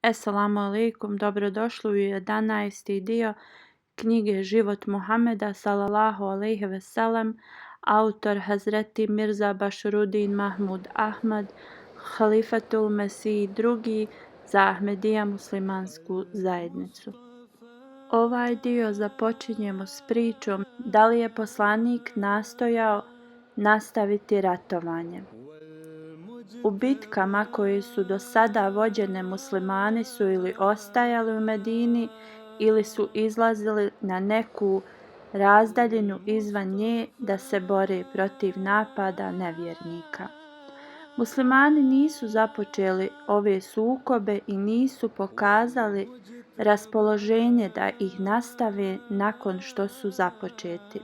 Esselamu alaikum, dobrodošli u 11. dio knjige Život Muhameda sallallahu alejhi ve sellem, autor Hazreti Mirza Bašruddin Mahmud Ahmad, Halifatul Mesih II za Ahmedija muslimansku zajednicu. Ovaj dio započinjemo s pričom da li je poslanik nastojao nastaviti ratovanje. U bitkama koje su do sada vođene muslimani su ili ostajali u Medini ili su izlazili na neku razdaljinu izvan nje da se bore protiv napada nevjernika. Muslimani nisu započeli ove sukobe i nisu pokazali raspoloženje da ih nastave nakon što su započeti.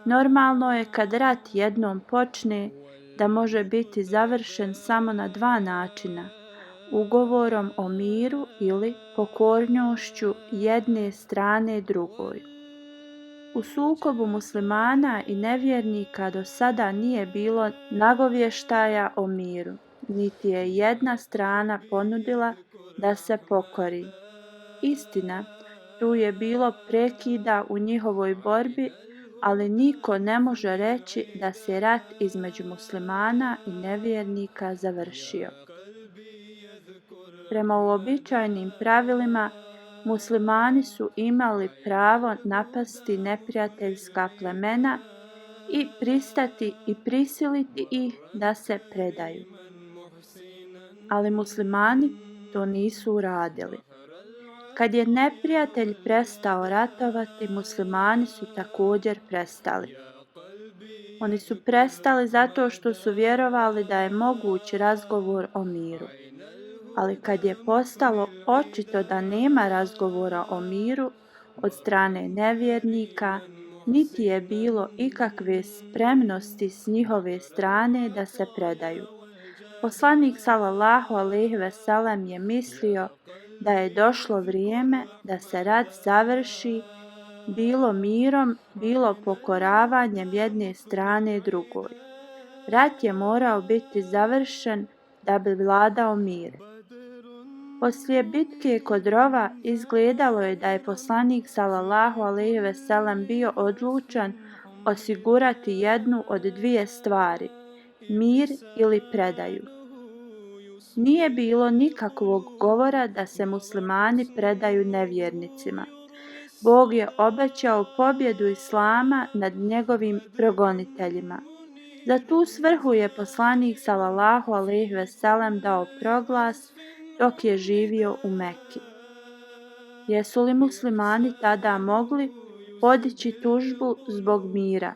Normalno je kad rat jednom počne da može biti završen samo na dva načina: ugovorom o miru ili pokornošću jedne strane drugoj. U sukobu muslimana i nevjernika do sada nije bilo nagovještaja o miru, niti je jedna strana ponudila da se pokori. Istina, tu je bilo prekida u njihovoj borbi, ali niko ne može reći da se rat između muslimana i nevjernika završio. Prema uobičajenim pravilima, muslimani su imali pravo napasti neprijateljska plemena i pristati i prisiliti ih da se predaju. Ali muslimani to nisu uradili. Kad je neprijatelj prestao ratovati, muslimani su također prestali. Oni su prestali zato što su vjerovali da je moguć razgovor o miru. Ali kad je postalo očito da nema razgovora o miru od strane nevjernika, niti je bilo ikakve spremnosti s njihove strane da se predaju, poslanik sallallahu alejhi ve sellem je mislio da je došlo vrijeme da se rat završi, bilo mirom, bilo pokoravanjem jedne strane drugoj. Rat je morao biti završen da bi vladao mir. Poslije bitke kod Rova izgledalo je da je poslanik sallallahu alejhi ve sellem bio odlučan osigurati jednu od dvije stvari: mir ili predaju. Nije bilo nikakvog govora da se muslimani predaju nevjernicima. Bog je obećao pobjedu Islama nad njegovim progoniteljima. Za tu svrhu je poslanik sallallahu alejhi ve sellem dao proglas dok je živio u Mekki. Jesu li muslimani tada mogli podići tužbu zbog mira?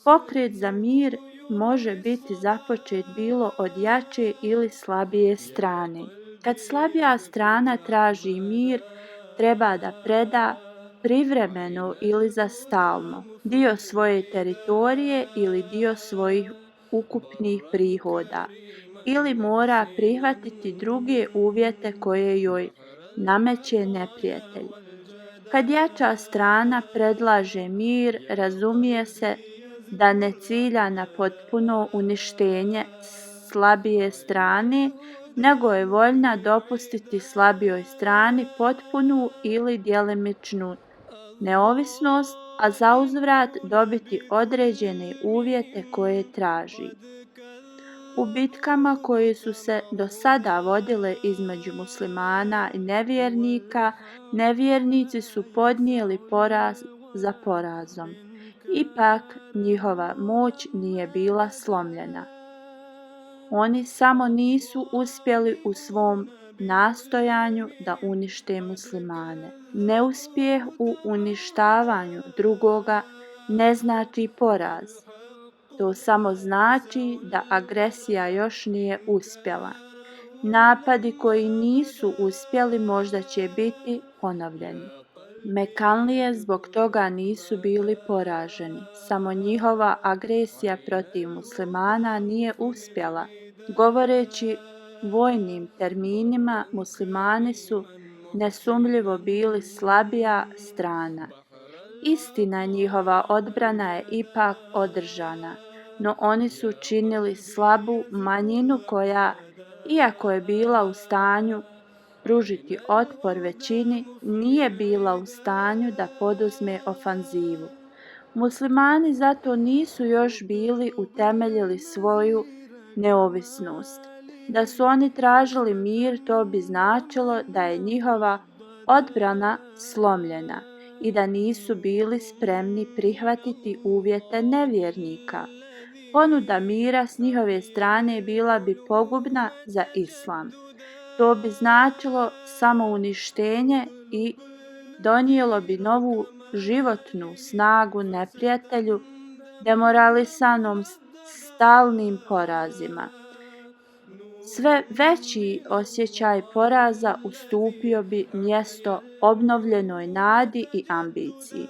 Pokret za mir može biti započet bilo od jače ili slabije strane. Kad slabija strana traži mir, treba da preda privremeno ili za stalno dio svoje teritorije ili dio svojih ukupnih prihoda, ili mora prihvatiti druge uvjete koje joj nameće neprijatelj. Kad jača strana predlaže mir, razumije se da ne cilja na potpuno uništenje slabije strane, nego je voljna dopustiti slabijoj strani potpunu ili djelimičnu neovisnost, a zauzvrat dobiti određene uvjete koje traži. U bitkama koje su se do sada vodile između muslimana i nevjernika, nevjernici su podnijeli poraz za porazom. Ipak njihova moć nije bila slomljena. Oni samo nisu uspjeli u svom nastojanju da unište muslimane. Neuspjeh u uništavanju drugoga ne znači poraz. To samo znači da agresija još nije uspjela. Napadi koji nisu uspjeli možda će biti ponovljeni. Mekanlije zbog toga nisu bili poraženi, samo njihova agresija protiv muslimana nije uspjela. Govoreći vojnim terminima, muslimani su nesumnjivo bili slabija strana. Istina, njihova odbrana je ipak održana, no oni su činili slabu manjinu koja, iako je bila u stanju pružiti otpor većini, nije bila u stanju da poduzme ofanzivu. Muslimani zato nisu još bili utemeljili svoju neovisnost. Da su oni tražili mir, to bi značilo da je njihova odbrana slomljena i da nisu bili spremni prihvatiti uvjete nevjernika. Ponuda mira s njihove strane bila bi pogubna za islam. To bi značilo samouništenje i donijelo bi novu životnu snagu neprijatelju, demoralisanom stalnim porazima. Sve veći osjećaj poraza ustupio bi mjesto obnovljenoj nadi i ambiciji.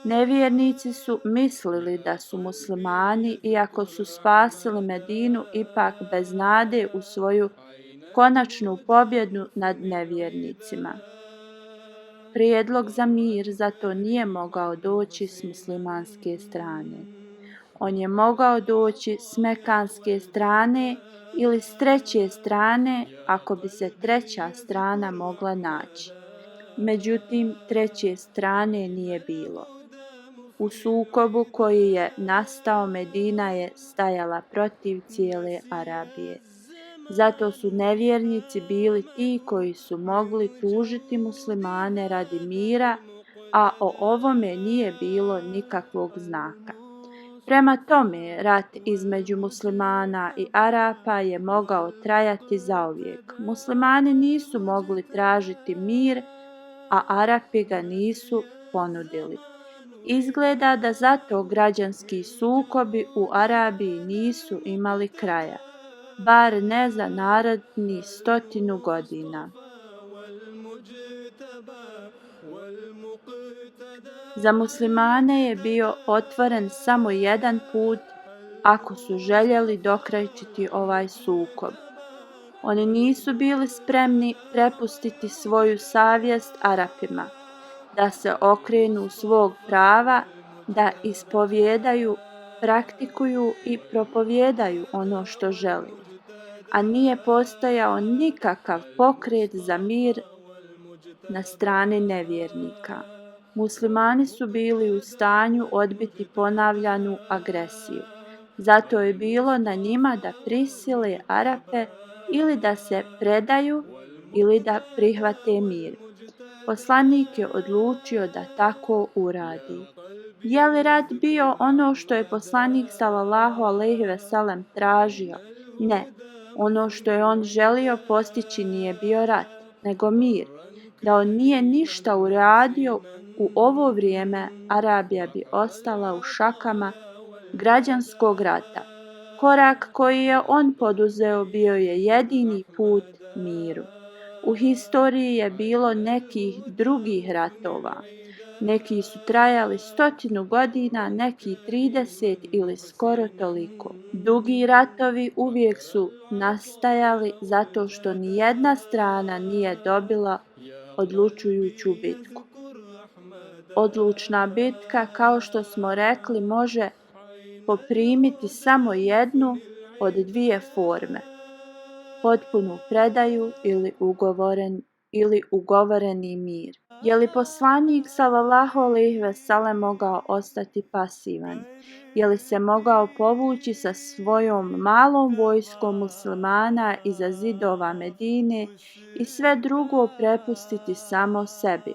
Nevjernici su mislili da su muslimani, iako su spasili Medinu, ipak bez nade u svoju konačnu pobjedu nad nevjernicima. Prijedlog za mir zato nije mogao doći s muslimanske strane. On je mogao doći s mekanske strane ili s treće strane, ako bi se treća strana mogla naći. Međutim, treće strane nije bilo. U sukobu koji je nastao, Medina je stajala protiv cijele Arabije. Zato su nevjernici bili ti koji su mogli tužiti muslimane radi mira, a o ovome nije bilo nikakvog znaka. Prema tome, rat između muslimana i Arapa je mogao trajati zauvijek. Muslimani nisu mogli tražiti mir, a Arapi ga nisu ponudili. Izgleda da zato građanski sukobi u Arabiji nisu imali kraja, bar ne za narednih 100 godina. Za muslimane je bio otvoren samo jedan put ako su željeli dokrajčiti ovaj sukob. Oni nisu bili spremni prepustiti svoju savjest Arapima, da se okrenu svog prava, da ispovjedaju, praktikuju i propovijedaju ono što želi. A nije postojao nikakav pokret za mir na strani nevjernika. Muslimani su bili u stanju odbiti ponavljanu agresiju. Zato je bilo na njima da prisile Arape ili da se predaju ili da prihvate mir. Poslanik je odlučio da tako uradi. Je li rat bio ono što je poslanik sallallahu alejhi ve sellem tražio? Ne. Ono što je on želio postići nije bio rat, nego mir. Da on nije ništa uradio u ovo vrijeme, Arabija bi ostala u šakama građanskog rata. Korak koji je on poduzeo bio je jedini put miru. U historiji je bilo nekih drugih ratova. Neki su trajali 100 godina, neki 30 ili skoro toliko. Dugi ratovi uvijek su nastajali zato što ni jedna strana nije dobila odlučujuću bitku. Odlučna bitka, kao što smo rekli, može poprimiti samo jednu od dvije forme: potpunu predaju ili ugovoreni mir. Je li poslanik sallallahu alejhi ve sellem mogao ostati pasivan? Je li se mogao povući sa svojom malom vojskom muslimana iza zidova Medine i sve drugo prepustiti samo sebi?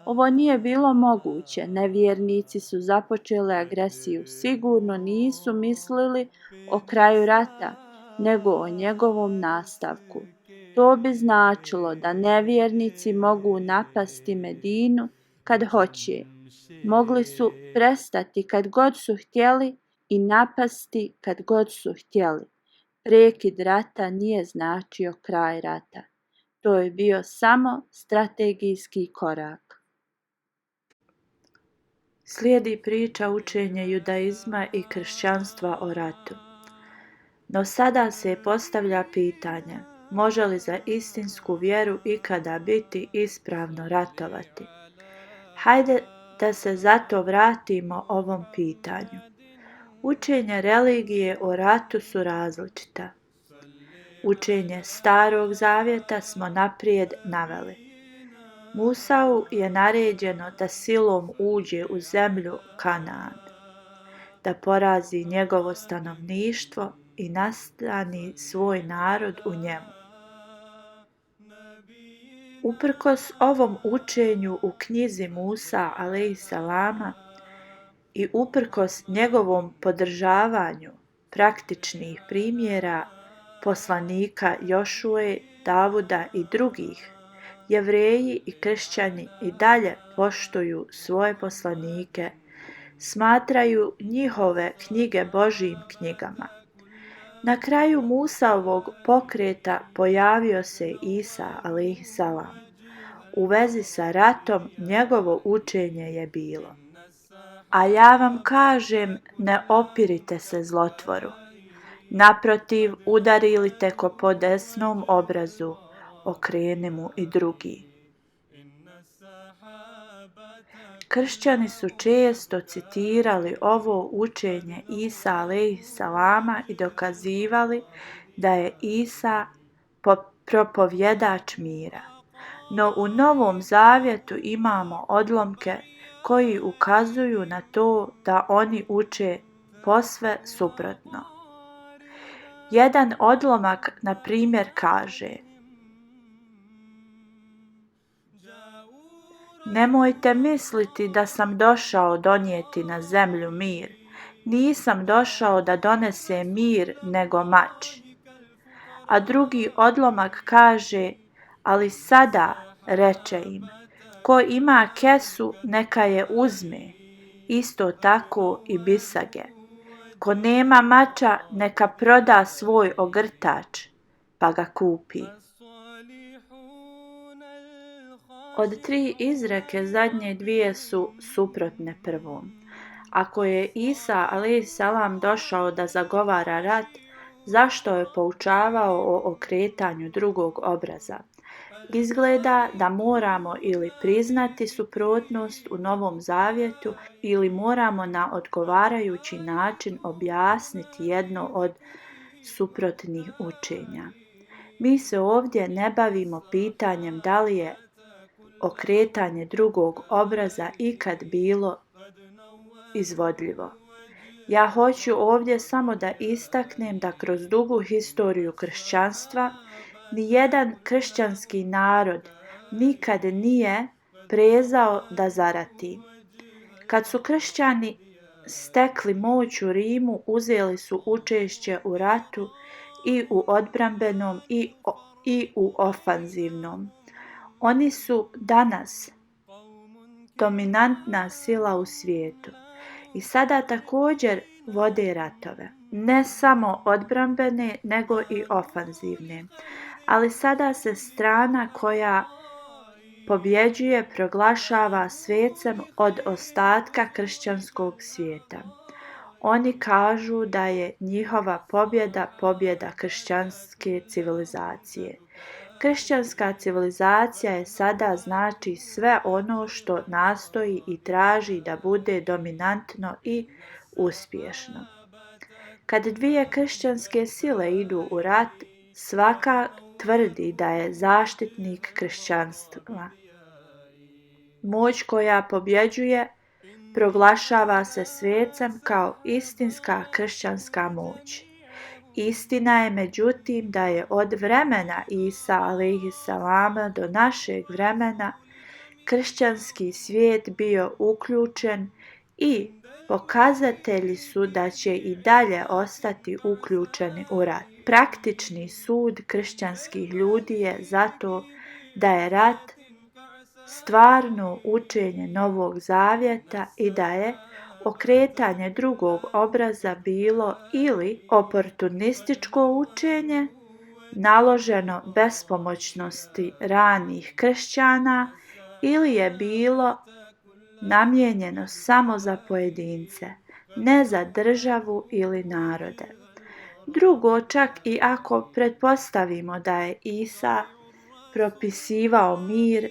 Ovo nije bilo moguće. Nevjernici su započeli agresiju. Sigurno nisu mislili o kraju rata, nego o njegovom nastavku. To bi značilo da nevjernici mogu napasti Medinu kad hoće. Mogli su prestati kad god su htjeli i napasti kad god su htjeli. Prekid rata nije značio kraj rata. To je bio samo strategijski korak. Slijedi priča učenja judaizma i kršćanstva o ratu. No sada se postavlja pitanje: može li za istinsku vjeru ikada biti ispravno ratovati? Hajde da se zato vratimo ovom pitanju. Učenja religije o ratu su različita. učenje Starog zavjeta smo naprijed naveli. Musau je naređeno da silom uđe u zemlju Kanaan, da porazi njegovo stanovništvo i nastani svoj narod u njemu. Uprkos ovom učenju u knjizi Musa a.s. i uprkos njegovom podržavanju praktičnih primjera poslanika Jošue, Davuda i drugih, Jevreji i kršćani i dalje poštuju svoje poslanike, smatraju njihove knjige Božjim knjigama. Na kraju Musaovog pokreta pojavio se Isa a.s. U vezi sa ratom njegovo učenje je bilo: a ja vam kažem, ne opirite se zlotvoru. Naprotiv, udari li te ko po desnom obrazu, okreni mu i drugi. Kršćani su često citirali ovo učenje Isa a.s. i dokazivali da je Isa propovjedač mira. No u Novom zavjetu imamo odlomke koji ukazuju na to da oni uče posve suprotno. Jedan odlomak, na primjer, kaže: nemojte misliti da sam došao donijeti na zemlju mir. Nisam došao da donesem mir, nego mač. A drugi odlomak kaže: ali sada, reče im, ko ima kesu, neka je uzme, isto tako i bisage. Ko nema mača, neka proda svoj ogrtač, pa ga kupi. Od tri izreke zadnje dvije su suprotne prvom. Ako je Isa a.s. došao da zagovara rat, zašto je poučavao o okretanju drugog obraza? Izgleda da moramo ili priznati suprotnost u Novom zavjetu ili moramo na odgovarajući način objasniti jedno od suprotnih učenja. Mi se ovdje ne bavimo pitanjem da li je okretanje drugog obraza ikad bilo izvodljivo. Ja hoću ovdje samo da istaknem da kroz dugu historiju kršćanstva nijedan kršćanski narod nikad nije prezao da zarati. Kad su kršćani stekli moć u Rimu, uzeli su učešće u ratu i u odbrambenom i u ofanzivnom. Oni su danas dominantna sila u svijetu i sada također vode ratove. Ne samo odbrambene, nego i ofanzivne. Ali sada se strana koja pobjeđuje proglašava svecem od ostatka kršćanskog svijeta. Oni kažu da je njihova pobjeda kršćanske civilizacije. Kršćanska civilizacija je sada znači sve ono što nastoji i traži da bude dominantno i uspješno. Kad dvije kršćanske sile idu u rat, svaka tvrdi da je zaštitnik kršćanstva. Moć koja pobjeđuje proglašava se svecem kao istinska kršćanska moć. Istina je međutim da je od vremena Isa a.s. do našeg vremena kršćanski svijet bio uključen i pokazatelji su da će i dalje ostati uključeni u rat. Praktični sud kršćanskih ljudi je zato da je rat stvarno učenje Novog zavjeta i da je okretanje drugog obraza bilo ili oportunističko učenje, naloženo bespomoćnosti ranih kršćana, ili je bilo namijenjeno samo za pojedince, ne za državu ili narode. Drugo, čak i ako pretpostavimo da je Isa propisivao mir,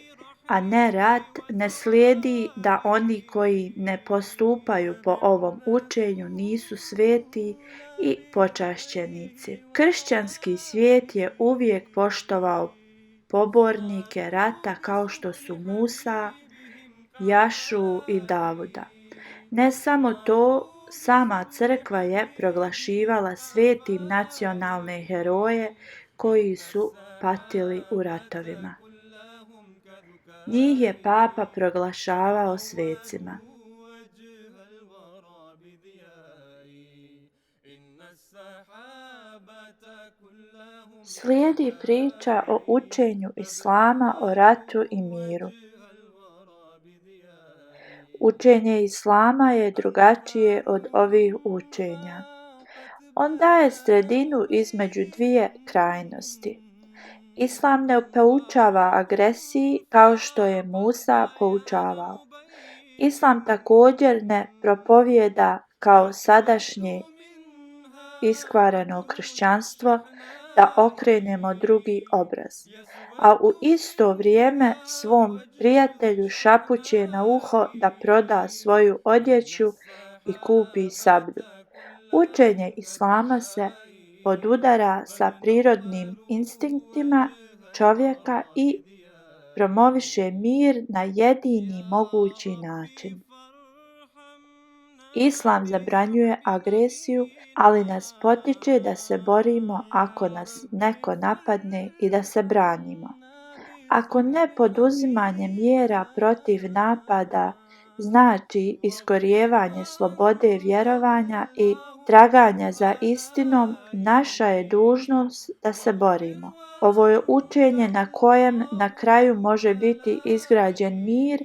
a ne rat, ne slijedi da oni koji ne postupaju po ovom učenju nisu sveti i počašćenici. Kršćanski svijet je uvijek poštovao pobornike rata kao što su Musa, Jašu i Davuda. Ne samo to, sama crkva je proglašivala svetim nacionalne heroje koji su patili u ratovima. Njih je papa proglašavao svecima. Slijedi priča o učenju Islama o ratu i miru. Učenje Islama je drugačije od ovih učenja. On daje sredinu između dvije krajnosti. Islam ne poučava agresiji kao što je Musa poučavao. Islam također ne propovijeda kao sadašnje iskvareno kršćanstvo da okrenemo drugi obraz, a u isto vrijeme svom prijatelju šapuće na uho da proda svoju odjeću i kupi sablju. Učenje Islama se podudara sa prirodnim instinktima čovjeka i promoviše mir na jedini mogući način. Islam zabranjuje agresiju, ali nas potiče da se borimo ako nas neko napadne i da se branimo. Ako ne poduzimanje mjera protiv napada znači iskorijevanje slobode vjerovanja i traganja za istinom, naša je dužnost da se borimo. Ovo je učenje na kojem na kraju može biti izgrađen mir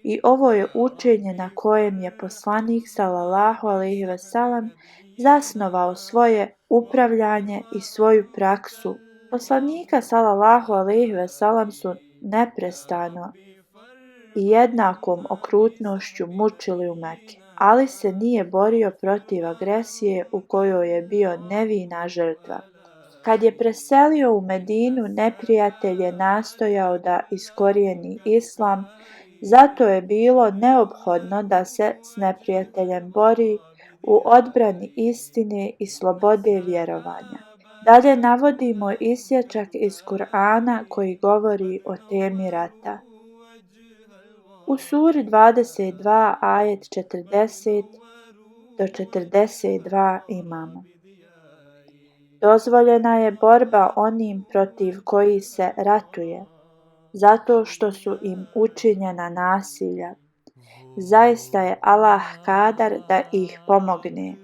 i ovo je učenje na kojem je poslanik sallallahu alejhi ve sellem zasnovao svoje upravljanje i svoju praksu. Poslanika sallallahu alejhi ve sellem su neprestano i jednakom okrutnošću mučili u Meki, ali se nije borio protiv agresije u kojoj je bio nevina žrtva. Kad je preselio u Medinu, neprijatelj je nastojao da iskorijeni islam, zato je bilo neophodno da se s neprijateljem bori u odbrani istine i slobode vjerovanja. Dalje navodimo isječak iz Kur'ana koji govori o temi rata. U suri 22 ajet 40 do 42 imamo: Dozvoljena je borba onim protiv koji se ratuje, zato što su im učinjena nasilja. Zaista je Allah kadar da ih pomogne.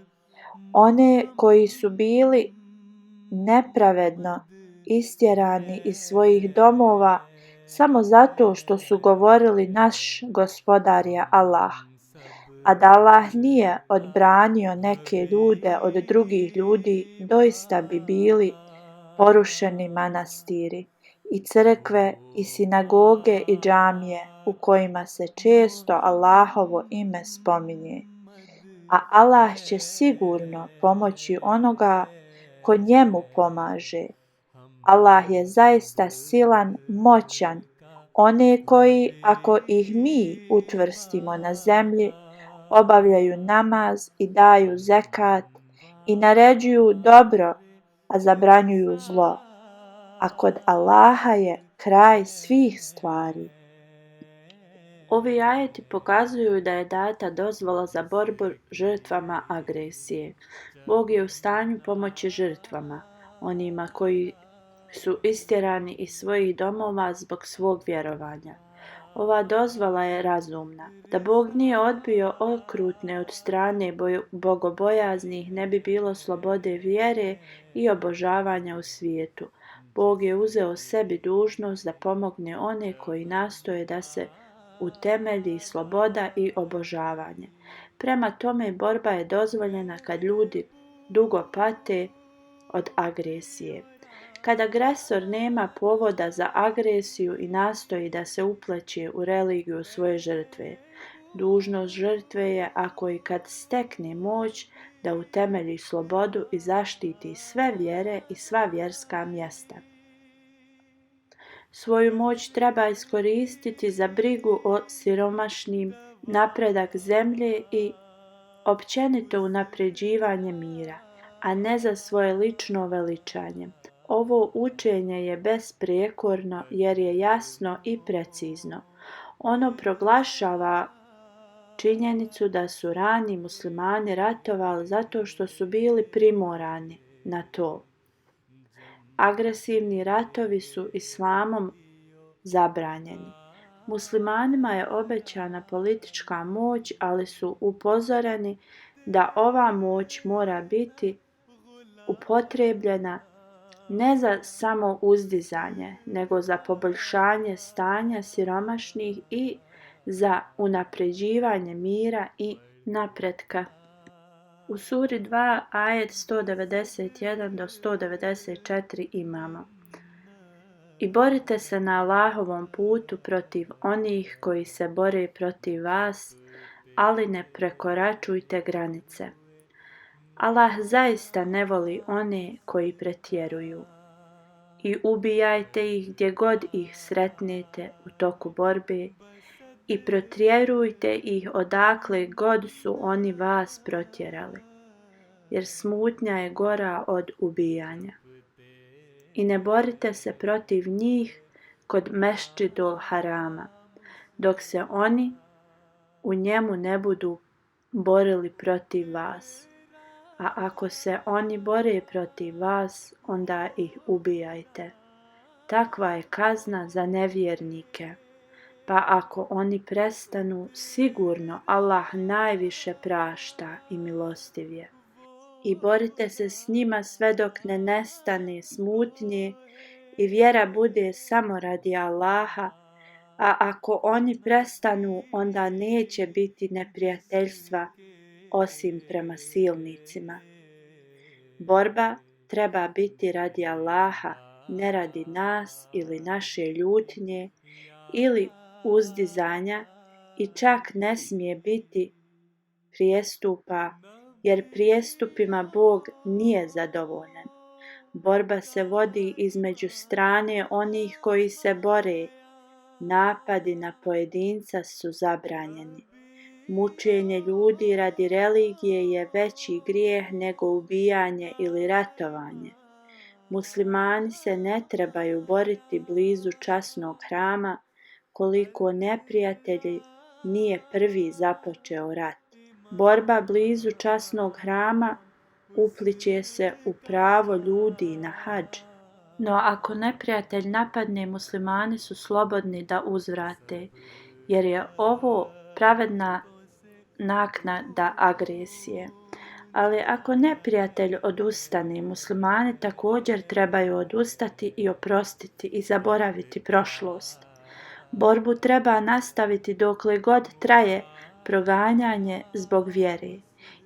One koji su bili nepravedno istjerani iz svojih domova samo zato što su govorili naš gospodar je Allah, a da Allah nije odbranio neke ljude od drugih ljudi, doista bi bili porušeni manastiri i crkve i sinagoge i džamije u kojima se često Allahovo ime spominje. A Allah će sigurno pomoći onoga ko njemu pomaže. Allah je zaista silan, moćan. One koji, ako ih mi učvrstimo na zemlji, obavljaju namaz i daju zekat i naređuju dobro, a zabranjuju zlo. A kod Allaha je kraj svih stvari. Ovi ajeti pokazuju da je data dozvola za borbu žrtvama agresije. Bog je u stanju pomoći žrtvama, onima koji su istjerani iz svojih domova zbog svog vjerovanja. Ova dozvola je razumna. Da Bog nije odbio okrutne od strane bogobojaznih, ne bi bilo slobode vjere i obožavanja u svijetu. Bog je uzeo sebi dužnost da pomogne one koji nastoje da se utemelji sloboda i obožavanje. Prema tome, borba je dozvoljena kad ljudi dugo pate od agresije. Kad agresor nema povoda za agresiju i nastoji da se upleće u religiju svoje žrtve, dužnost žrtve je, ako i kad stekne moć, da utemelji slobodu i zaštiti sve vjere i sva vjerska mjesta. Svoju moć treba iskoristiti za brigu o siromašnim, napredak zemlje i općenito unapređivanje mira, a ne za svoje lično veličanje. Ovo učenje je besprijekorno jer je jasno i precizno. Ono proglašava činjenicu da su rani muslimani ratovali zato što su bili primorani na to. Agresivni ratovi su islamom zabranjeni. Muslimanima je obećana politička moć, ali su upozoreni da ova moć mora biti upotrijebljena ne za samo uzdizanje, nego za poboljšanje stanja siromašnih i za unapređivanje mira i napretka. U suri 2, ajet 191 do 194 imamo: I borite se na Allahovom putu protiv onih koji se bore protiv vas, ali ne prekoračujte granice. Allah zaista ne voli one koji pretjeruju. I ubijajte ih gdje god ih sretnete u toku borbe i protjerujte ih odakle god su oni vas protjerali, jer smutnja je gora od ubijanja. I ne borite se protiv njih kod Mešćidul Harama, dok se oni u njemu ne budu borili protiv vas. A ako se oni bore protiv vas, onda ih ubijajte. Takva je kazna za nevjernike. Pa ako oni prestanu, sigurno Allah najviše prašta i milostiv je. I borite se s njima sve dok ne nestane smutnje i vjera bude samo radi Allaha, a ako oni prestanu, onda neće biti neprijateljstva osim prema silnicima. Borba treba biti radi Allaha, ne radi nas ili naše ljutnje ili uzdizanja, i čak ne smije biti prijestupa, jer prijestupima Bog nije zadovoljan. Borba se vodi između strane onih koji se bore. Napadi na pojedinca su zabranjeni. Mučenje ljudi radi religije je veći grijeh nego ubijanje ili ratovanje. Muslimani se ne trebaju boriti blizu časnog hrama koliko neprijatelj nije prvi započeo rat. Borba blizu časnog hrama upliće se u pravo ljudi na hadž. No ako neprijatelj napadne, muslimani su slobodni da uzvrate, jer je ovo pravedna naknada agresije. Ali ako neprijatelj odustane, muslimani također trebaju odustati i oprostiti i zaboraviti prošlost. Borbu treba nastaviti dokle god traje proganjanje zbog vjere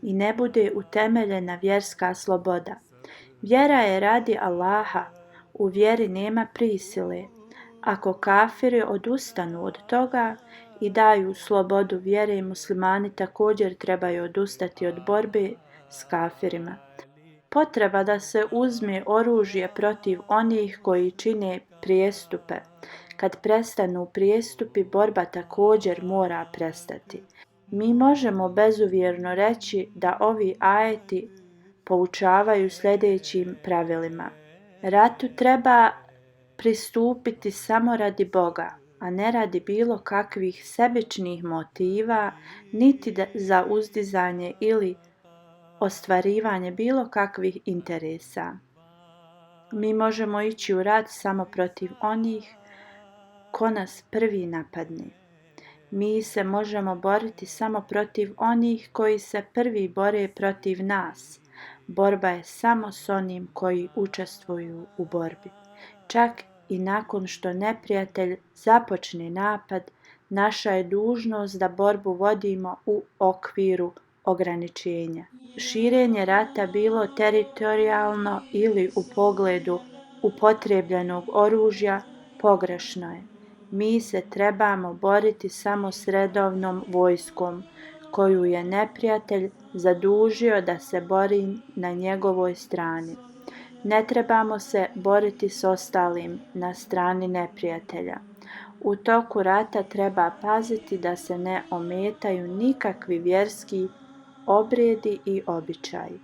i ne bude utemeljena vjerska sloboda. Vjera je radi Allaha, u vjeri nema prisile. Ako kafiri odustanu od toga i daju slobodu vjere, muslimani također trebaju odustati od borbe s kafirima. Potreba da se uzme oružje protiv onih koji čine prijestupe. Kad prestanu prijestupi, borba također mora prestati. Mi možemo bezuvjerno reći da ovi ajeti poučavaju sljedećim pravilima. Ratu treba pristupiti samo radi Boga, a ne radi bilo kakvih sebičnih motiva, niti za uzdizanje ili ostvarivanje bilo kakvih interesa. Mi možemo ići u rat samo protiv onih ko nas prvi napadne. Mi se možemo boriti samo protiv onih koji se prvi bore protiv nas. Borba je samo s onim koji učestvuju u borbi. Čak i nakon što neprijatelj započne napad, naša je dužnost da borbu vodimo u okviru ograničenja. Širenje rata, bilo teritorijalno ili u pogledu upotrebljenog oružja, pogrešno je. Mi se trebamo boriti samo s redovnom vojskom, koju je neprijatelj zadužio da se bori na njegovoj strani. Ne trebamo se boriti s ostalim na strani neprijatelja. U toku rata treba paziti da se ne ometaju nikakvi vjerski obredi i običaji.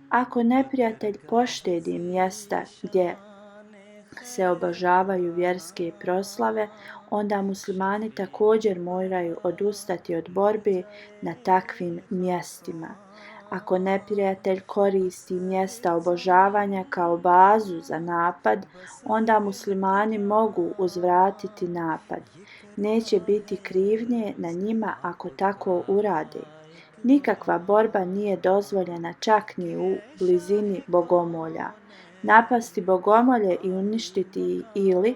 Ako neprijatelj poštedi mjesta gdje se obožavaju vjerske proslave, onda muslimani također moraju odustati od borbe na takvim mjestima. Ako neprijatelj koristi mjesta obožavanja kao bazu za napad, onda muslimani mogu uzvratiti napad. Neće biti krivnje na njima ako tako urade. Nikakva borba nije dozvoljena čak ni u blizini bogomolja. Napasti bogomolje i uništiti ili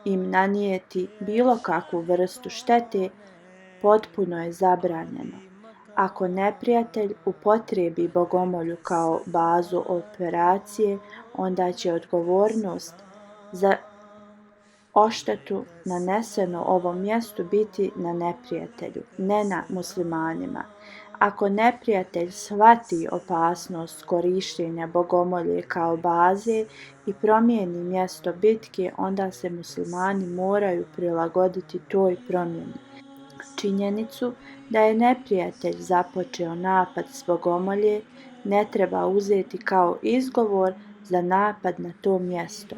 im nanijeti bilo kakvu vrstu štete potpuno je zabranjeno. Ako neprijatelj upotrijebi bogomolju kao bazu operacije, onda će odgovornost za oštetu nanesenu ovom mjestu biti na neprijatelju, ne na muslimanima. Ako neprijatelj shvati opasnost korištenja bogomolje kao baze i promijeni mjesto bitke, onda se muslimani moraju prilagoditi toj promjeni. Činjenicu da je neprijatelj započeo napad s bogomolje ne treba uzeti kao izgovor za napad na to mjesto.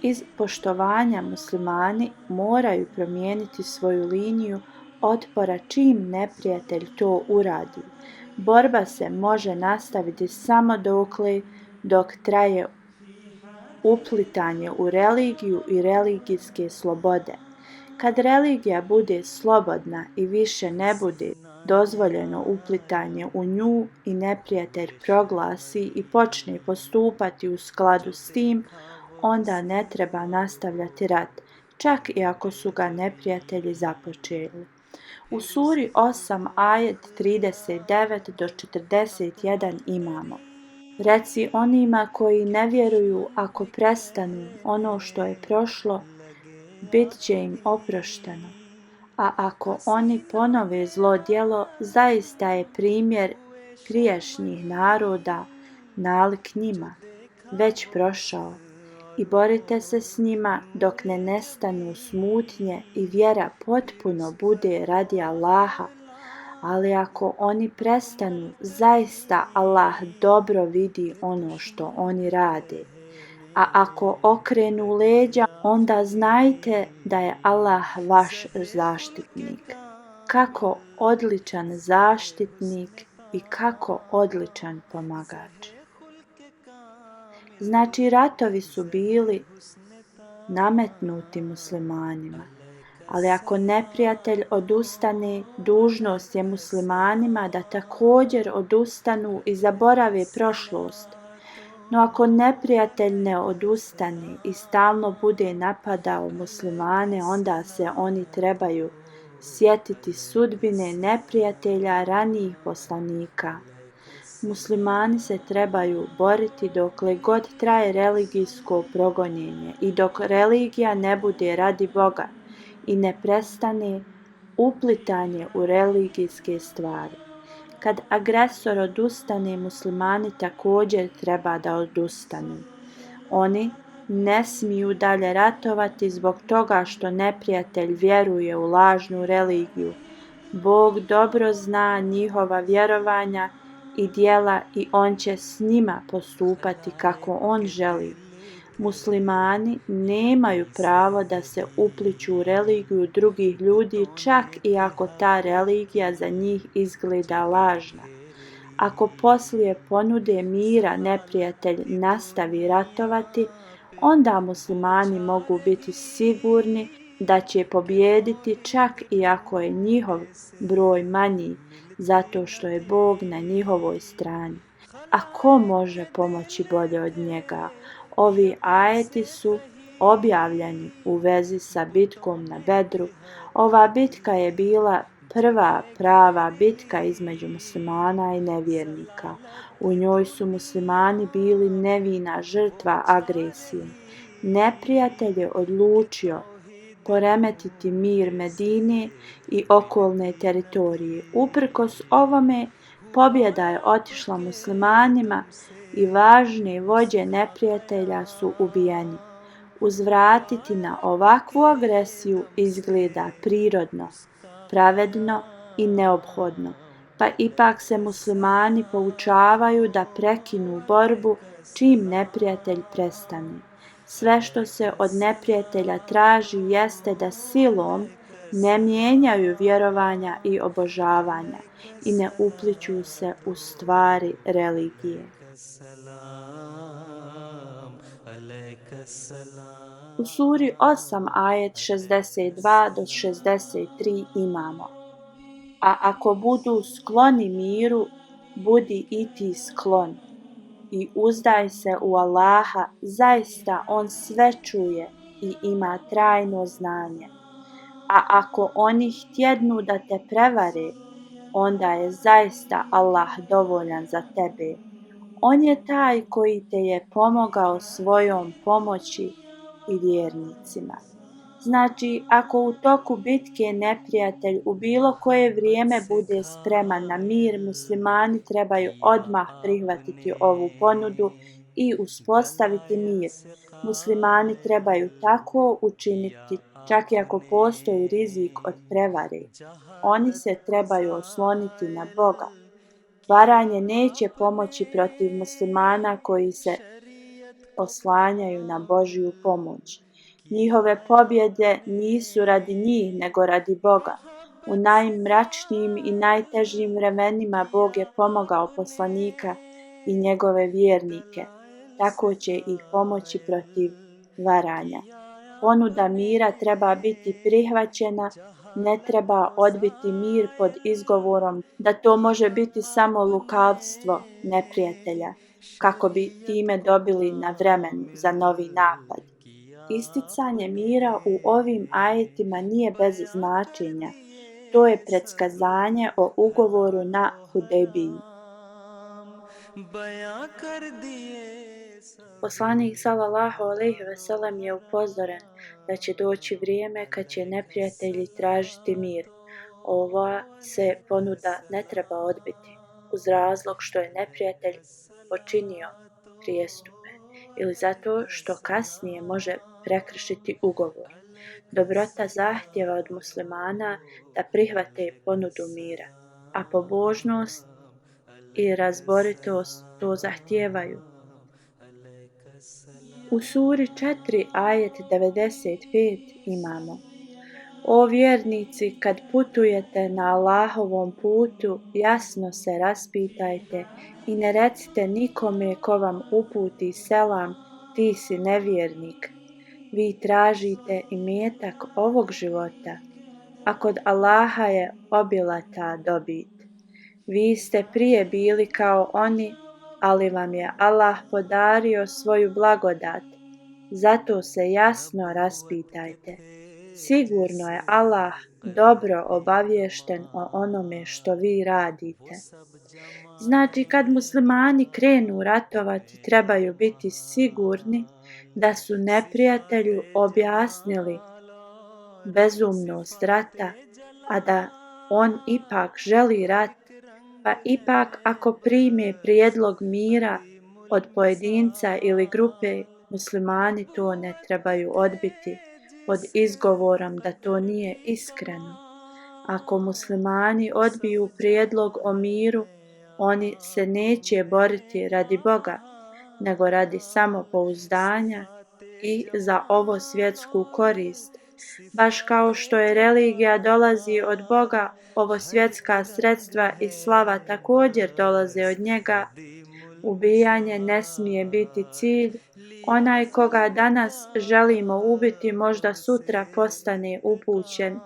Iz poštovanja muslimani moraju promijeniti svoju liniju otpora čim neprijatelj to uradi. Borba se može nastaviti samo dok traje uplitanje u religiju i religijske slobode. Kad religija bude slobodna i više ne bude dozvoljeno uplitanje u nju i neprijatelj proglasi i počne postupati u skladu s tim, onda ne treba nastavljati rat, čak i ako su ga neprijatelji započeli. U suri 8 ajet 39 do 41 imamo: Reci onima koji ne vjeruju, ako prestanu ono što je prošlo, bit će im oprošteno. A ako oni ponove zlo djelo, zaista je primjer prijašnjih naroda nalik njima već prošao. I borite se s njima dok ne nestanu smutnje i vjera potpuno bude radi Allaha. Ali ako oni prestanu, zaista Allah dobro vidi ono što oni rade. A ako okrenu leđa, onda znajte da je Allah vaš zaštitnik. Kako odličan zaštitnik i kako odličan pomagač. Znači, ratovi su bili nametnuti muslimanima. Ali ako neprijatelj odustane, dužnost je muslimanima da također odustanu i zaborave prošlost. No ako neprijatelj ne odustane i stalno bude napadao muslimane, onda se oni trebaju sjetiti sudbine neprijatelja ranijih poslanika. Muslimani se trebaju boriti dokle god traje religijsko progonjenje i dok religija ne bude radi Boga i ne prestane uplitanje u religijske stvari. Kad agresor odustane, muslimani također treba da odustanu. Oni ne smiju dalje ratovati zbog toga što neprijatelj vjeruje u lažnu religiju. Bog dobro zna njihova vjerovanja i djela i on će s njima postupati kako on želi. Muslimani nemaju pravo da se upliću u religiju drugih ljudi, čak i ako ta religija za njih izgleda lažna. Ako poslije ponude mira neprijatelj nastavi ratovati, onda muslimani mogu biti sigurni da će pobijediti čak i ako je njihov broj manji, zato što je Bog na njihovoj strani. A ko može pomoći bolje od njega? Ovi ajeti su objavljeni u vezi sa bitkom na Bedru. Ova bitka je bila prva prava bitka između muslimana i nevjernika. U njoj su muslimani bili nevina žrtva agresije. Neprijatelj je odlučio poremetiti mir Medine i okolne teritorije. Uprkos ovome, pobjeda je otišla muslimanima i važni vođe neprijatelja su ubijeni. Uzvratiti na ovakvu agresiju izgleda prirodno, pravedno i neophodno, pa ipak se muslimani poučavaju da prekinu borbu čim neprijatelj prestane. Sve što se od neprijatelja traži jeste da silom ne mijenjaju vjerovanja i obožavanja i ne upliću se u stvari religije. U suri 8 ajet 62 do 63 imamo: A ako budu skloni miru, budi i ti sklon i uzdaj se u Allaha, zaista on sve čuje i ima trajno znanje. A ako oni htjednu da te prevare, onda je zaista Allah dovoljan za tebe. On je taj koji te je pomogao svojom pomoći i vjernicima. Znači, ako u toku bitke neprijatelj u bilo koje vrijeme bude spreman na mir, muslimani trebaju odmah prihvatiti ovu ponudu i uspostaviti mir. Muslimani trebaju tako učiniti čak i ako postoji rizik od prevare. Oni se trebaju osloniti na Boga. Varanje neće pomoći protiv muslimana koji se oslanjaju na Božju pomoć. Njihove pobjede nisu radi njih, nego radi Boga. U najmračnijim i najtežim vremenima Bog je pomogao poslanika i njegove vjernike. Tako će ih pomoći protiv varanja. Ponuda mira treba biti prihvaćena, ne treba odbiti mir pod izgovorom da to može biti samo lukavstvo neprijatelja, kako bi time dobili na vremenu za novi napad. Isticanje mira u ovim ajetima nije bez značenja. To je predskazanje o ugovoru na Hudejbiji. Poslanik sallallahu alejhi ve sellem je upozoren da će doći vrijeme kad će neprijatelji tražiti mir. Ova se ponuda ne treba odbiti uz razlog što je neprijatelj počinio prijestupe ili zato što kasnije može prekršiti ugovor. Dobrota zahtjeva od muslimana da prihvate ponudu mira, a pobožnost i razboritost to zahtijevaju. U suri 4 ajet 95 imamo: O vjernici, kad putujete na Allahovom putu, jasno se raspitajte i ne recite nikome ko vam uputi selam, ti si nevjernik. Vi tražite imetak ovog života, a kod Allaha je obilata dobit. Vi ste prije bili kao oni, ali vam je Allah podario svoju blagodat. Zato se jasno raspitajte. Sigurno je Allah dobro obaviješten o onome što vi radite. Znači, kad muslimani krenu ratovati, trebaju biti sigurni da su neprijatelju objasnili bezumnost rata, a da on ipak želi rat, pa ipak ako prime prijedlog mira od pojedinca ili grupe, muslimani to ne trebaju odbiti pod izgovorom da to nije iskreno. Ako muslimani odbiju prijedlog o miru, oni se neće boriti radi Boga, nego radi samopouzdanja i za ovo svjetsku korist. Baš kao što je religija dolazi od Boga, ovo svjetska sredstva i slava također dolaze od njega. Ubijanje ne smije biti cilj. Onaj koga danas želimo ubiti možda sutra postane upućen.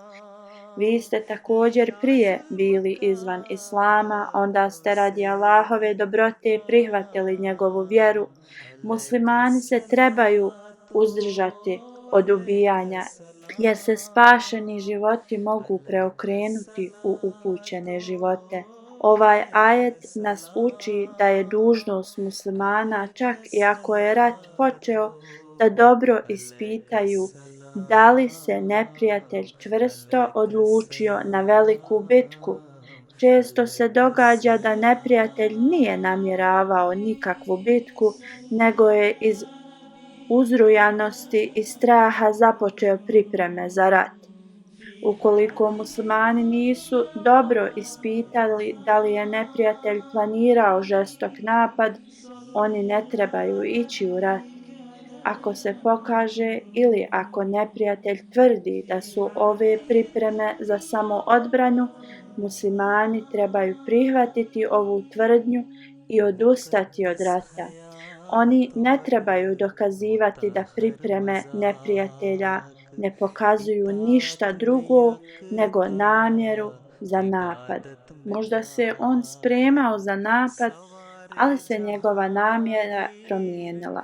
Vi ste također prije bili izvan Islama, onda ste radi Allahove dobrote prihvatili njegovu vjeru. Muslimani se trebaju uzdržati od ubijanja, jer se spašeni životi mogu preokrenuti u upućene živote. Ovaj ajet nas uči da je dužnost muslimana, čak i ako je rat počeo, da dobro ispitaju da li se neprijatelj čvrsto odlučio na veliku bitku, Često se događa da neprijatelj nije namjeravao nikakvu bitku, nego je iz uzrujanosti i straha započeo pripreme za rat. Ukoliko muslimani nisu dobro ispitali da li je neprijatelj planirao žestok napad, oni ne trebaju ići u rat. Ako se pokaže ili ako neprijatelj tvrdi da su ove pripreme za samoodbranu, muslimani trebaju prihvatiti ovu tvrdnju i odustati od rata. Oni ne trebaju dokazivati da pripreme neprijatelja ne pokazuju ništa drugo nego namjeru za napad. Možda se on spremao za napad, ali se njegova namjera promijenila.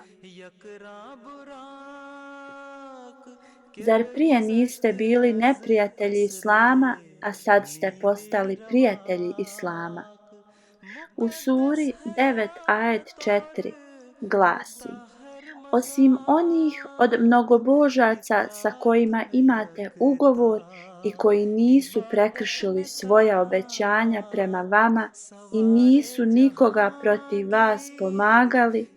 Zar prije niste bili neprijatelji Islama, a sad ste postali prijatelji Islama? U suri 9 ajet 4 glasi: Osim onih od mnogobožaca sa kojima imate ugovor i koji nisu prekršili svoja obećanja prema vama i nisu nikoga protiv vas pomagali,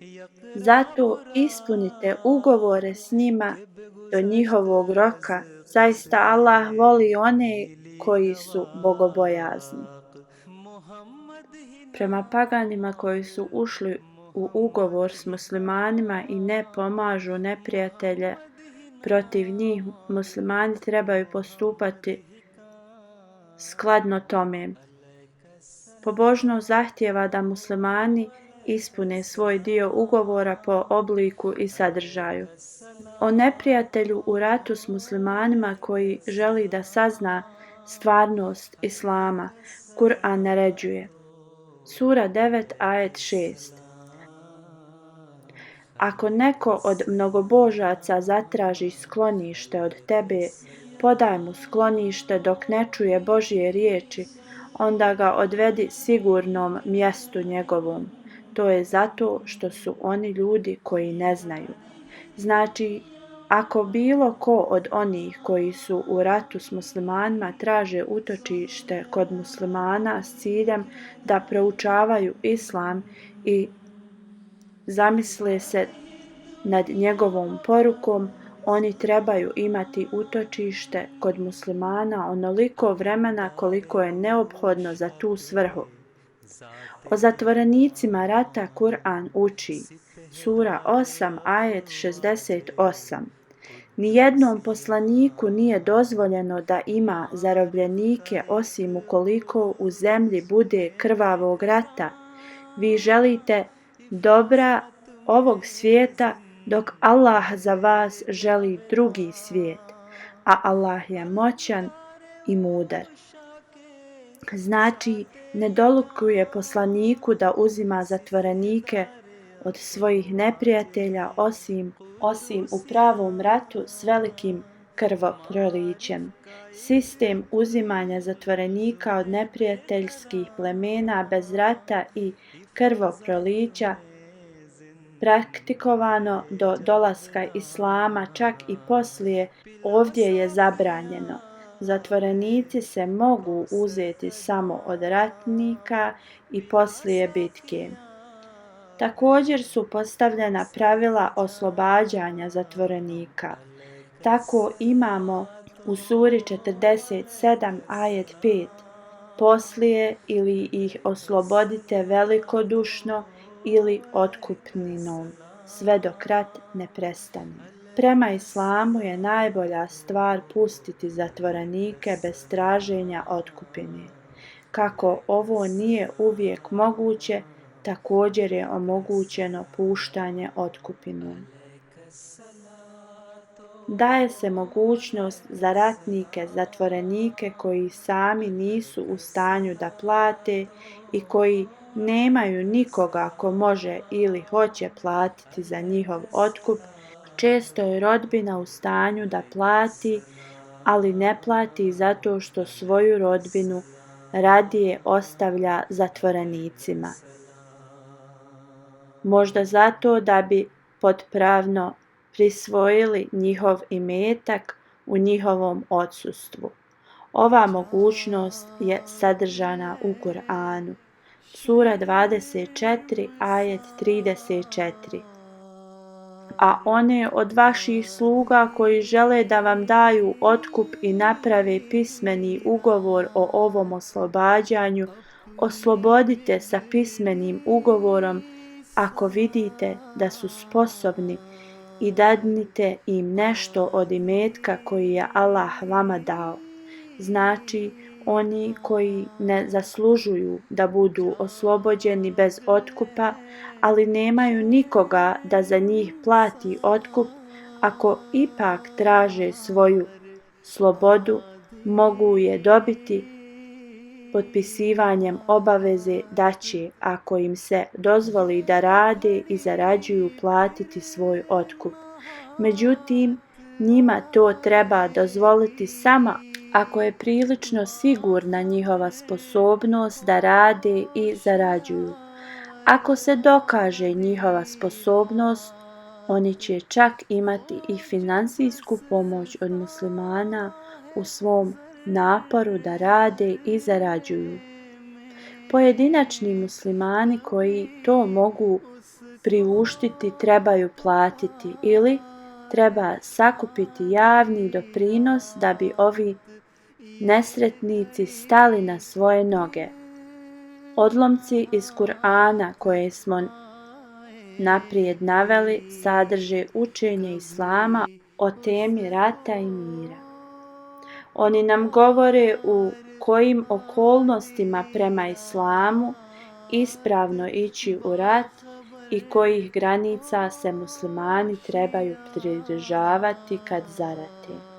zato ispunite ugovore s njima do njihovog roka. Zaista Allah voli one koji su bogobojazni. Prema paganima koji su ušli u ugovor s muslimanima i ne pomažu neprijatelje protiv njih, muslimani trebaju postupati skladno tome. Pobožnost zahtijeva da muslimani ispune svoj dio ugovora po obliku i sadržaju. O neprijatelju u ratu s muslimanima koji želi da sazna stvarnost Islama, Kur'an naređuje. Sura 9 ajet 6. Ako neko od mnogobožaca zatraži sklonište od tebe, podaj mu sklonište dok ne čuje Božje riječi, onda ga odvedi sigurnom mjestu njegovom. To je zato što su oni ljudi koji ne znaju. Znači, ako bilo ko od onih koji su u ratu s muslimanima traže utočište kod muslimana s ciljem da proučavaju islam i zamisle se nad njegovom porukom, oni trebaju imati utočište kod muslimana onoliko vremena koliko je neophodno za tu svrhu. O zatvorenicima rata Kur'an uči. Sura 8 ajet 68. Nijednom poslaniku nije dozvoljeno da ima zarobljenike osim ukoliko u zemlji bude krvavog rata. Vi želite dobra ovog svijeta, dok Allah za vas želi drugi svijet, a Allah je moćan i mudar. Znači, ne dolikuje poslaniku da uzima zatvorenike od svojih neprijatelja osim u pravom ratu s velikim krvoprolićem. Sistem uzimanja zatvorenika od neprijateljskih plemena bez rata i krvoprolića praktikovano do dolaska Islama, čak i poslije, ovdje je zabranjeno. Zatvorenici se mogu uzeti samo od ratnika i poslije bitke. Također su postavljena pravila oslobađanja zatvorenika. Tako imamo u suri 47 ajet 5: Poslije ili ih oslobodite velikodušno ili otkupninom, sve dok rat ne prestane. Prema islamu je najbolja stvar pustiti zatvorenike bez traženja otkupine. Kako ovo nije uvijek moguće, također je omogućeno puštanje otkupinom. Daje se mogućnost za ratnike, zatvorenike koji sami nisu u stanju da plate i koji nemaju nikoga ko može ili hoće platiti za njihov otkup. Često je rodbina u stanju da plati, ali ne plati zato što svoju rodbinu radije ostavlja zatvorenicima. Možda zato da bi potpravno prisvojili njihov imetak u njihovom odsustvu. Ova mogućnost je sadržana u Kur'anu. Sura 24, ajet 34. A one od vaših sluga koji žele da vam daju otkup i naprave pismeni ugovor o ovom oslobađanju, oslobodite sa pismenim ugovorom ako vidite da su sposobni i dadnite im nešto od imetka koji je Allah vama dao. Znači, oni koji ne zaslužuju da budu oslobođeni bez otkupa, ali nemaju nikoga da za njih plati otkup, ako ipak traže svoju slobodu, mogu je dobiti potpisivanjem obaveze da će, ako im se dozvoli da rade i zarađuju, platiti svoj otkup. Međutim, njima to treba dozvoliti samo ako je prilično sigurna njihova sposobnost da rade i zarađuju. Ako se dokaže njihova sposobnost, oni će čak imati i finansijsku pomoć od muslimana u svom naporu da rade i zarađuju. Pojedinačni muslimani koji to mogu priuštiti trebaju platiti ili treba sakupiti javni doprinos da bi ovi nesretnici stali na svoje noge. Odlomci iz Kur'ana koje smo naprijed naveli sadrže učenje Islama o temi rata i mira. Oni nam govore u kojim okolnostima prema Islamu ispravno ići u rat i kojih granica se muslimani trebaju pridržavati kad zarate.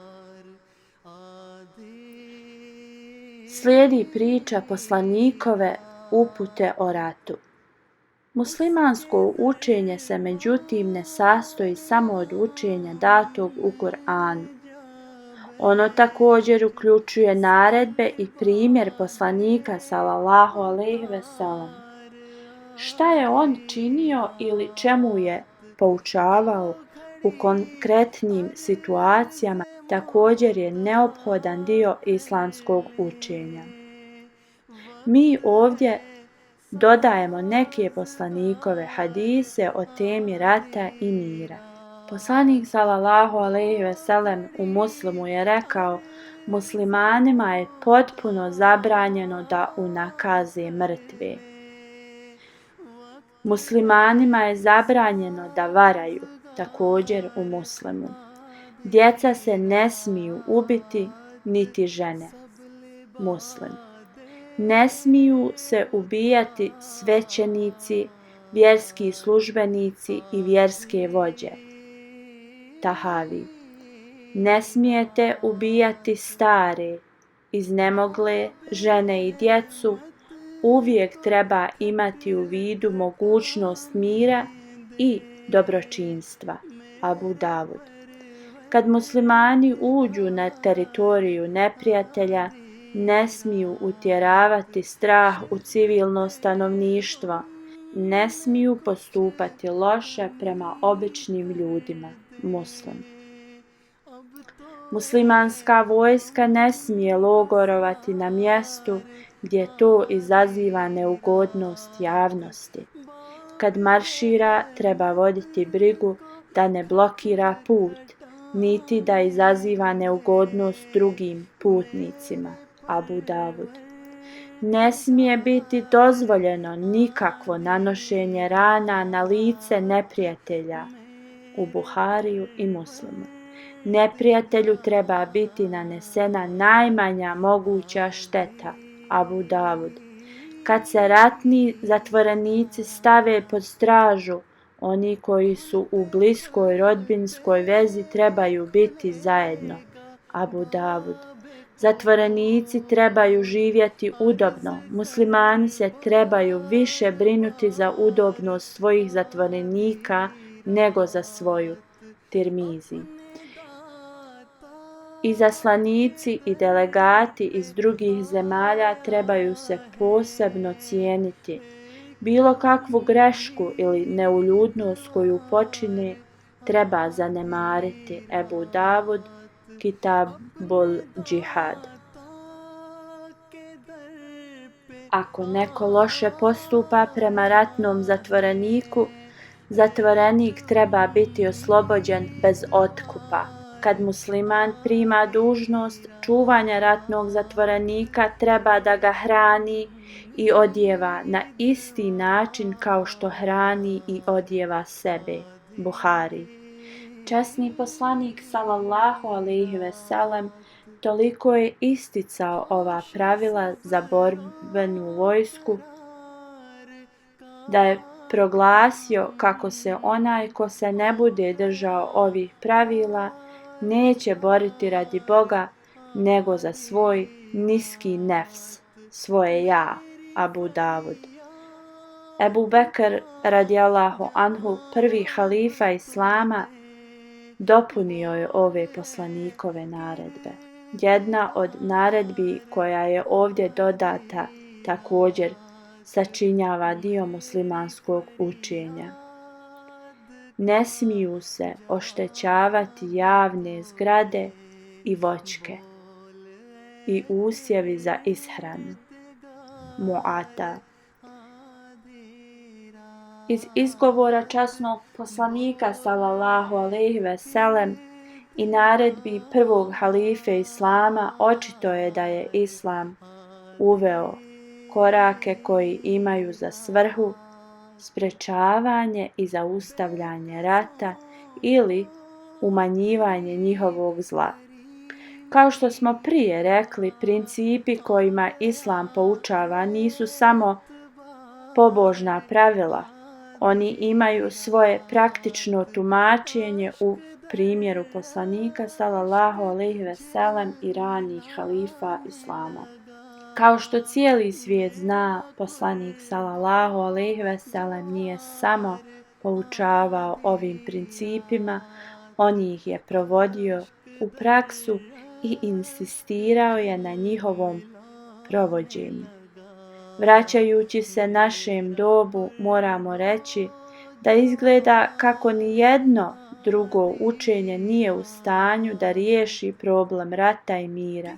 Slijedi priča poslanikove upute o ratu. Muslimansko učenje se međutim ne sastoji samo od učenja datog u Kur'anu. Ono također uključuje naredbe i primjer poslanika sallallahu alejhi ve sellem. Šta je on činio ili čemu je poučavao u konkretnim situacijama također je neophodan dio islamskog učenja. Mi ovdje dodajemo neke poslanikove hadise o temi rata i mira. Poslanik sallallahu alejhi ve sellem u Muslimu je rekao: muslimanima je potpuno zabranjeno da unakaze mrtve. Muslimanima je zabranjeno da varaju, također u Muslimu. Djeca se ne smiju ubiti, niti žene. Muslim. Ne smiju se ubijati svećenici, vjerski službenici i vjerske vođe. Tahavi. Ne smijete ubijati stare, iznemogle, žene i djecu. Uvijek treba imati u vidu mogućnost mira i dobročinstva. Abu Davud. Kad muslimani uđu na teritoriju neprijatelja, ne smiju utjeravati strah u civilno stanovništvo, ne smiju postupati loše prema običnim ljudima. Muslim. Muslimanska vojska ne smije logorovati na mjestu gdje to izaziva neugodnost javnosti. Kad maršira, treba voditi brigu da ne blokira put, niti da izaziva neugodnost drugim putnicima. Abu Davud. Ne smije biti dozvoljeno nikakvo nanošenje rana na lice neprijatelja. U Buhariju i Muslimu. Neprijatelju treba biti nanesena najmanja moguća šteta. Abu Davud. Kad se ratni zatvorenici stave pod stražu, oni koji su u bliskoj rodbinskoj vezi trebaju biti zajedno. Abu Davud. Zatvorenici trebaju živjeti udobno. Muslimani se trebaju više brinuti za udobnost svojih zatvorenika nego za svoju. Tirmizi. Izaslanici i delegati iz drugih zemalja trebaju se posebno cijeniti. Bilo kakvu grešku ili neuljudnost koju počine treba zanemariti. Ebu Davud, Kitabul Džihad. Ako neko loše postupa prema ratnom zatvoreniku, zatvorenik treba biti oslobođen bez otkupa. Kad musliman prima dužnost čuvanja ratnog zatvorenika, treba da ga hrani i odjeva na isti način kao što hrani i odjeva sebe. Buhari. Časni poslanik sallallahu alejhi ve sellem toliko je isticao ova pravila za borbenu vojsku da je proglasio kako se onaj ko se ne bude držao ovih pravila neće boriti radi Boga nego za svoj niski nefs, svoje ja. Abu Davud. Ebu Bekr radijallahu anhu, prvi halifa Islama, dopunio je ove poslanikove naredbe. Jedna od naredbi koja je ovdje dodata također sačinjava dio muslimanskog učenja. Ne smiju se oštećavati javne zgrade i voćke i usjevi za ishranu. Mu'ata. Iz izgovora časnog poslanika sallallahu alejhi ve sellem i naredbi prvog halife Islama očito je da je Islam uveo korake koji imaju za svrhu sprečavanje i zaustavljanje rata ili umanjivanje njihovog zla. Kao što smo prije rekli, principi kojima Islam poučava nisu samo pobožna pravila. Oni imaju svoje praktično tumačenje u primjeru poslanika sallallahu alejhi ve sellem i ranih halifa Islama. Kao što cijeli svijet zna, poslanik sallallahu alejhi ve sellem nije samo poučavao ovim principima, on ih je provodio u praksu i insistirao je na njihovom provođenju. Vraćajući se našem dobu, moramo reći da izgleda kako ni jedno drugo učenje nije u stanju da riješi problem rata i mira.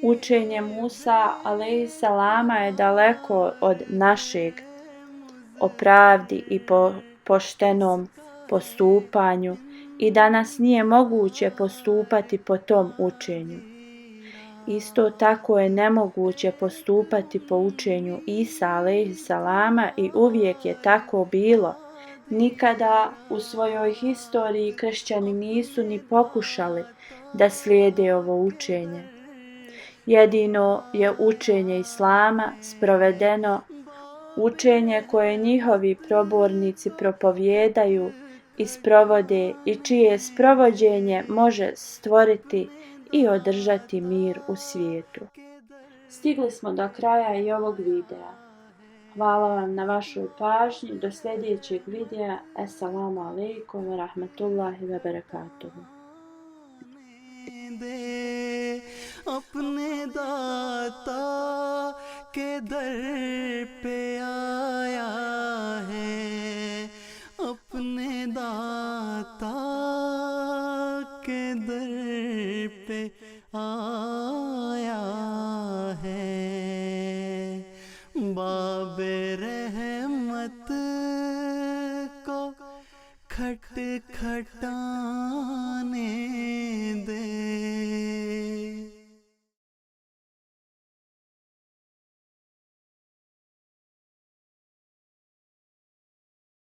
Učenje Musa alejselama je daleko od našeg o pravdi i poštenom postupanju i danas nije moguće postupati po tom učenju. Isto tako je nemoguće postupati po učenju Isa alejselama i uvijek je tako bilo. Nikada u svojoj historiji kršćani nisu ni pokušali da slijede ovo učenje. Jedino je učenje Islama sprovedeno, učenje koje njihovi probornici propovijedaju i sprovode i čije sprovođenje može stvoriti i održati mir u svijetu. Stigli smo do kraja i ovog videa. Hvala vam na vašoj pažnji. Do sljedećeg videa. Assalamu alaikum wa rahmatullahi wa barakatuhu. अपने दाता के दर पे आया है, अपने दाता के दर पे आया है। बाबे रहमत को खट खट